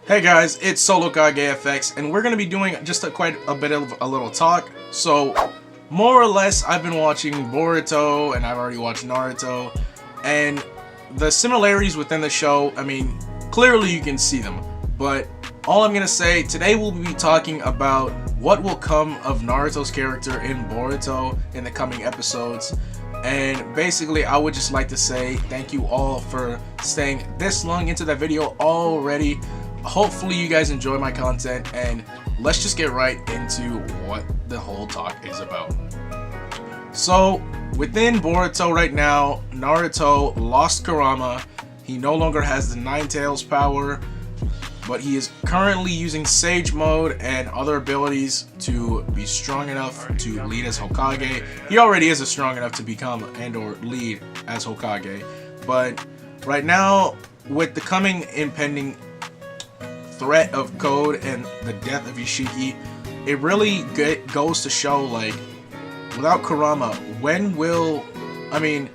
Hey guys, it's Solo Kage FX, and we're gonna be doing just quite a bit of a little talk. So, more or less, I've been watching Boruto, and I've already watched Naruto, and the similarities within the show, I mean, clearly you can see them. But all I'm gonna say, today we'll be talking about what will come of Naruto's character in Boruto in the coming episodes. And basically, I would just like to say thank you all for staying this long into that video already. Hopefully you guys enjoy my content, and let's just get right into what the whole talk is about. So, within Boruto right now, Naruto lost Kurama. He no longer has the Nine Tails power, but he is currently using Sage Mode and other abilities to be strong enough to lead as Hokage. He already is strong enough to become and or lead as Hokage, but right now, with the coming impending threat of Code and the death of Ishiki, it really goes to show, like, without Kurama, when will, I mean,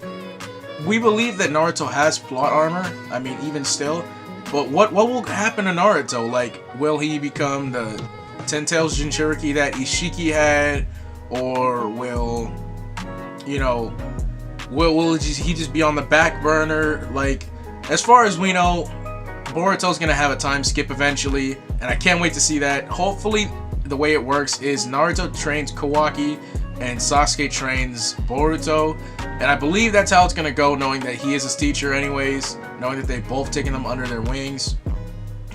we believe that Naruto has plot armor, I mean, even still, but what will happen to Naruto? Like, will he become the Ten Tails Jinchuriki that Ishiki had, or will, you know, will he just be on the back burner? Like, as far as we know, Boruto's gonna have a time skip eventually, and I can't wait to see that. Hopefully, the way it works is Naruto trains Kawaki and Sasuke trains Boruto, and I believe that's how it's gonna go, knowing that he is his teacher anyways, knowing that they've both taken them under their wings.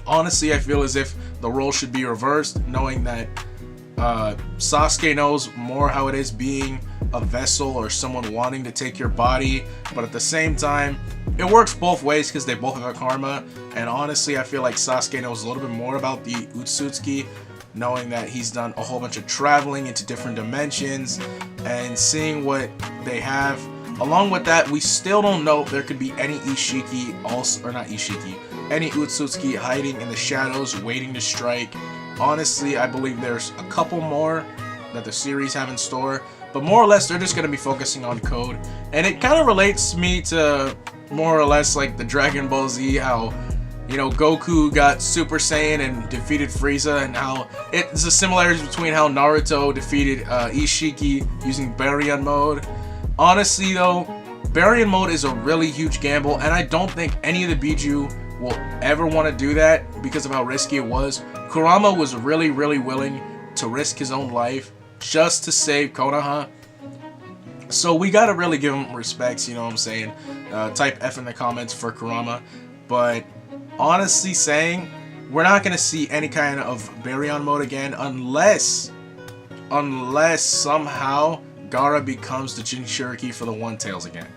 Honestly, I feel as if the role should be reversed, knowing that Sasuke knows more how it is being a vessel or someone wanting to take your body, but at the same time, it works both ways because they both have karma. And honestly, I feel like Sasuke knows a little bit more about the Otsutsuki, knowing that he's done a whole bunch of traveling into different dimensions and seeing what they have. Along with that, we still don't know if there could be any Ishiki also, or not Ishiki, any Otsutsuki hiding in the shadows waiting to strike. Honestly, I believe there's a couple more that the series have in store, but more or less they're just going to be focusing on Code. And it kind of relates me to more or less like the Dragon Ball Z, how, you know, Goku got Super Saiyan and defeated Frieza, and how it's a similarity between how Naruto defeated Ishiki using Baryon mode. Honestly though, Baryon mode is a really huge gamble, and I don't think any of the Biju will ever want to do that because of how risky it was. Kurama was really willing to risk his own life just to save Konoha. So we gotta really give him respects, you know what I'm saying? Type F in the comments for Kurama. But honestly saying, we're not gonna see any kind of Baryon mode again unless somehow Gaara becomes the Jinchuriki for the One Tails again.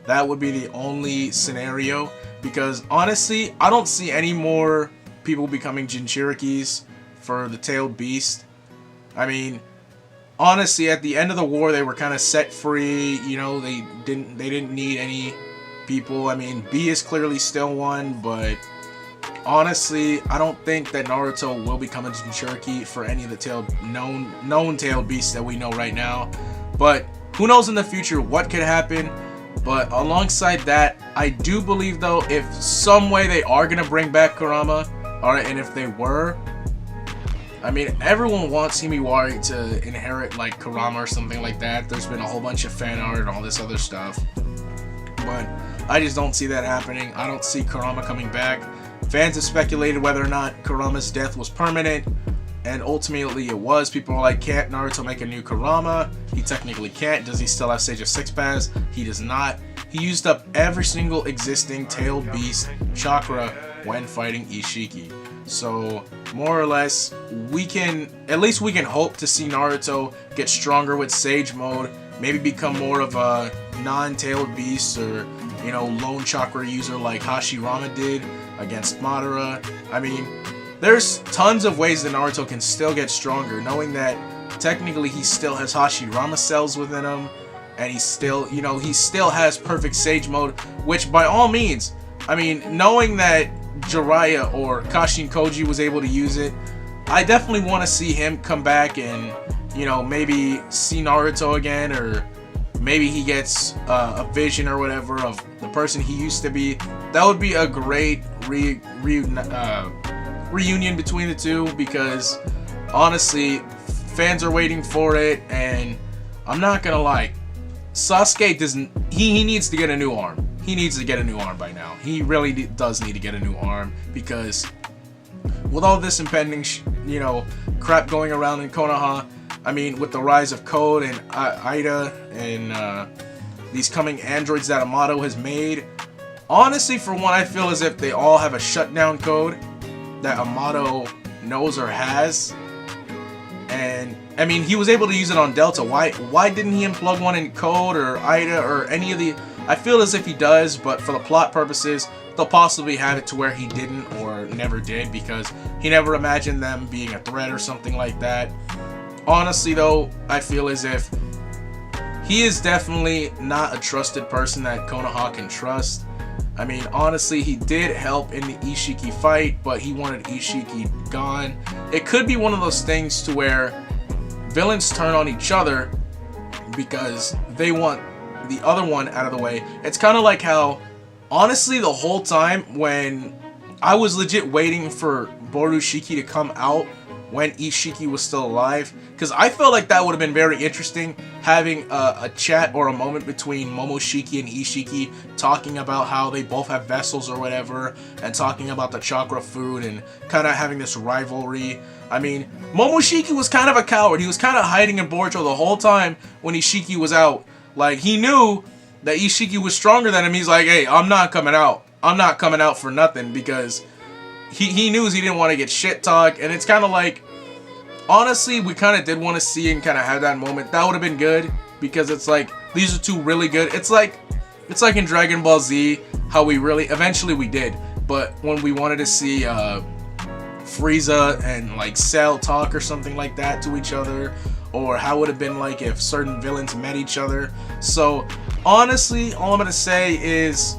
That would be the only scenario, because honestly, I don't see any more people becoming Jinchurikis for the Tailed Beast. I mean, honestly, at the end of the war, they were kind of set free. You know, they didn't need any people. I mean, B is clearly still one, but honestly, I don't think that Naruto will become a Jinchuriki for any of the known tailed beasts that we know right now. But who knows in the future what could happen. But alongside that, I do believe though, if some way they are gonna bring back Kurama, alright, and if they were, I mean, everyone wants Himiwari to inherit like Kurama or something like that. There's been a whole bunch of fan art and all this other stuff, but I just don't see that happening. I don't see Kurama coming back. Fans have speculated whether or not Kurama's death was permanent, and ultimately it was. People are like, can't Naruto make a new Kurama? He technically can't. Does he still have Sage of Six Paths? He does not. He used up every single existing tailed beast chakra when fighting Ishiki. So more or less, we can hope to see Naruto get stronger with Sage Mode, maybe become more of a non-tailed beast, or, you know, lone chakra user like Hashirama did against Madara. I mean, there's tons of ways that Naruto can still get stronger, knowing that technically he still has Hashirama cells within him, and he still has perfect Sage Mode, which by all means, I mean, knowing that Jiraiya or Kashin Koji was able to use it, I definitely want to see him come back and, you know, maybe see Naruto again, or maybe he gets a vision or whatever of the person he used to be. That would be a great reunion between the two, because honestly, fans are waiting for it, and I'm not gonna lie, Sasuke doesn't. He needs to get a new arm. He needs to get a new arm by now. He really does need to get a new arm, because with all this impending, crap going around in Konoha, I mean, with the rise of Code and Ida and these coming androids that Amato has made, honestly, for one, I feel as if they all have a shutdown code that Amato knows or has. And I mean, he was able to use it on Delta. Why didn't he unplug one in Code or Ida or any of the... I feel as if he does, but for the plot purposes, they'll possibly have it to where he didn't or never did, because he never imagined them being a threat or something like that. Honestly, though, I feel as if he is definitely not a trusted person that Konoha can trust. I mean, honestly, he did help in the Ishiki fight, but he wanted Ishiki gone. It could be one of those things to where villains turn on each other because they want the other one out of the way. It's kind of like how, honestly, the whole time when I was legit waiting for Borushiki to come out when Ishiki was still alive, because I felt like that would have been very interesting, having a chat or a moment between Momoshiki and Ishiki talking about how they both have vessels or whatever, and talking about the chakra food and kind of having this rivalry. I mean, Momoshiki was kind of a coward. He was kind of hiding in Boruto the whole time when Ishiki was out. Like, he knew that Ishiki was stronger than him. He's like, hey, I'm not coming out. I'm not coming out for nothing, because he knew he didn't want to get shit talked. And it's kind of like, honestly, we kind of did want to see and kind of have that moment. That would have been good, because it's like, these are two really good. It's like in Dragon Ball Z, how we really, eventually we did, but when we wanted to see Frieza and like Cell talk or something like that to each other, or how it would have been like if certain villains met each other. So honestly, all I'm gonna say is,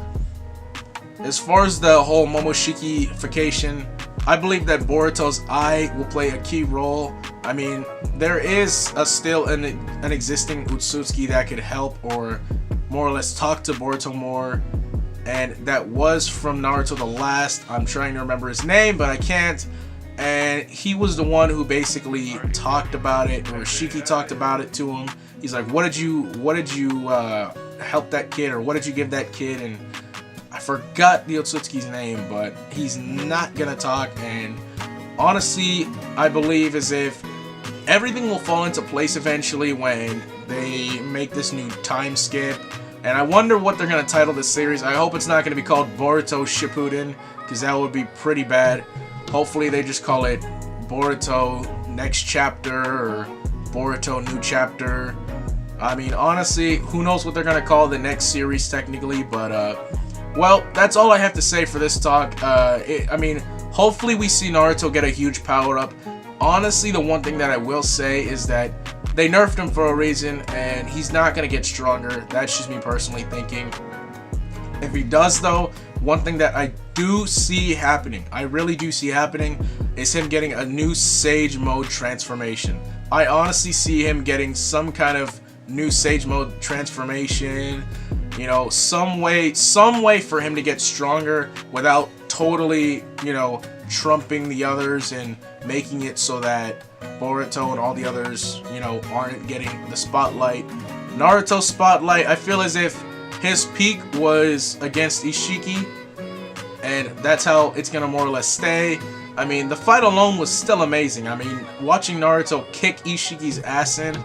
as far as the whole Momoshiki-fication, I believe that Boruto's eye will play a key role. I mean, there is still an existing Utsutsuki that could help or more or less talk to Boruto more, and that was from Naruto the Last. I'm trying to remember his name, but I can't. And he was the one who basically talked about it, or Shiki talked about it to him. He's like, what did you help that kid, or what did you give that kid? And I forgot the Otsutsuki's name, but he's not gonna talk. And honestly, I believe as if everything will fall into place eventually when they make this new time skip. And I wonder what they're gonna title this series. I hope it's not gonna be called Boruto Shippuden, because that would be pretty bad. Hopefully they just call it Boruto Next Chapter, or Boruto New Chapter. I mean, honestly, who knows what they're gonna call the next series technically, but well, that's all I have to say for this talk. I mean, hopefully we see Naruto get a huge power up. Honestly, the one thing that I will say is that they nerfed him for a reason, and he's not gonna get stronger. That's just me personally thinking. If he does, though, one thing that I do see happening, I really do see happening, is him getting a new Sage Mode transformation. I honestly see him getting some kind of new Sage Mode transformation, you know, some way for him to get stronger without totally, you know, trumping the others and making it so that Boruto and all the others, you know, aren't getting the spotlight. Naruto's spotlight, I feel as if his peak was against Ishiki, and that's how it's gonna more or less stay. I mean, the fight alone was still amazing. I mean, watching Naruto kick Ishiki's ass in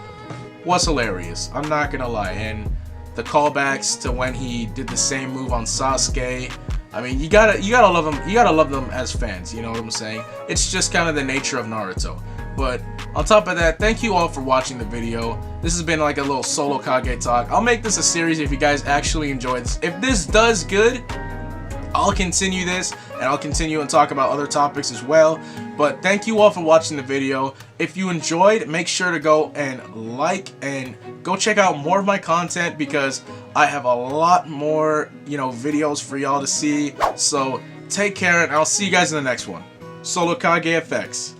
was hilarious. I'm not gonna lie. And the callbacks to when he did the same move on Sasuke. I mean, you gotta love them. You gotta love them as fans. You know what I'm saying? It's just kind of the nature of Naruto. But on top of that, thank you all for watching the video. This has been like a little solo Kage talk. I'll make this a series if you guys actually enjoy this. If this does good, I'll continue this, and I'll continue and talk about other topics as well. But thank you all for watching the video. If you enjoyed, make sure to go and like and go check out more of my content, because I have a lot more, you know, videos for y'all to see. So take care, and I'll see you guys in the next one. Solo Kage FX.